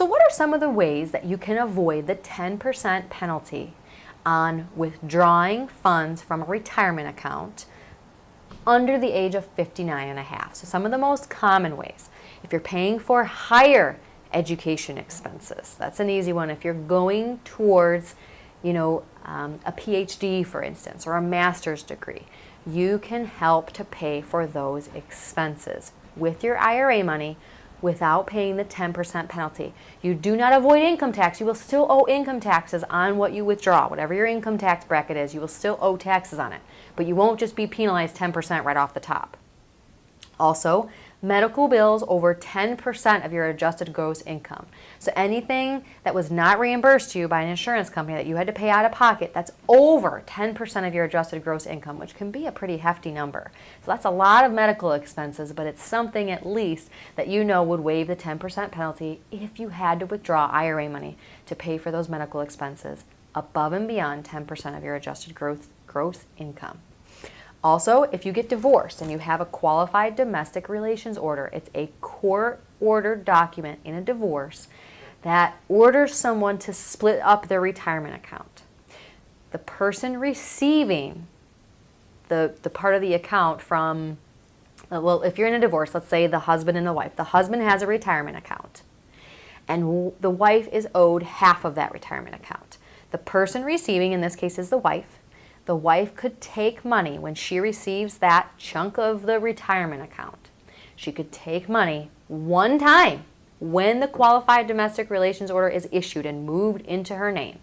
So what are some of the ways that you can avoid the 10% penalty on withdrawing funds from a retirement account under the age of 59 and a half? So some of the most common ways. If you're paying for higher education expenses, that's an easy one. If you're going towards, a PhD, for instance, or a master's degree, you can help to pay for those expenses with your IRA money without paying the 10% penalty. You do not avoid income tax. You will still owe income taxes on what you withdraw. Whatever your income tax bracket is, you will still owe taxes on it. But you won't just be penalized 10% right off the top. Also, medical bills over 10% of your adjusted gross income. So anything that was not reimbursed to you by an insurance company that you had to pay out of pocket, that's over 10% of your adjusted gross income, which can be a pretty hefty number. So that's a lot of medical expenses, but it's something at least that you know would waive the 10% penalty if you had to withdraw IRA money to pay for those medical expenses above and beyond 10% of your adjusted gross income. Also, if you get divorced and you have a qualified domestic relations order, it's a court-ordered document in a divorce that orders someone to split up their retirement account. The person receiving the part of the account from, if you're in a divorce, let's say the husband and the wife. The husband has a retirement account, and the wife is owed half of that retirement account. The person receiving, in this case, is the wife. The wife could take money when she receives that chunk of the retirement account. She could take money one time when the qualified domestic relations order is issued and moved into her name.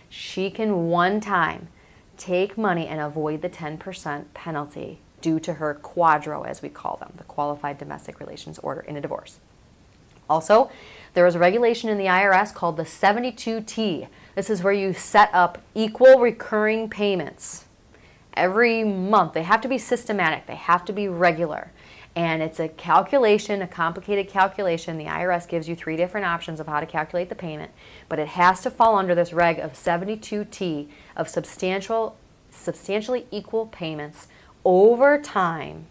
She can one time take money and avoid the 10% penalty due to her quadro, as we call them, the qualified domestic relations order in a divorce. Also, there is a regulation in the IRS called the 72T. This is where you set up equal recurring payments every month. They have to be systematic. They have to be regular. And it's a calculation, a complicated calculation. The IRS gives you 3 different options of how to calculate the payment, but it has to fall under this reg of 72T of substantially equal payments over time,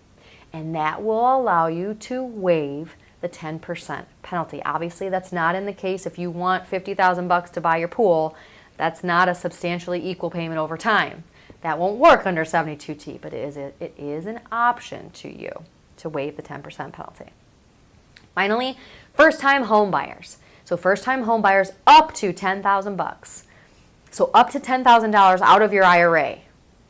and that will allow you to waive the 10% penalty. Obviously, that's not in the case if you want $50,000 to buy your pool. That's not a substantially equal payment over time. That won't work under 72T, but it is an option to you to waive the 10% penalty. Finally, first-time home buyers. So first-time home buyers up to $10,000. So up to $10,000 out of your IRA.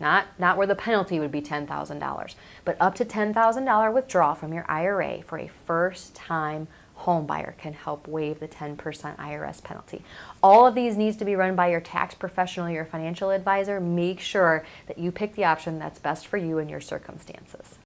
Not where the penalty would be $10,000, but up to $10,000 withdrawal from your IRA for a first-time home buyer can help waive the 10% IRS penalty. All of these needs to be run by your tax professional, your financial advisor. Make sure that you pick the option that's best for you and your circumstances.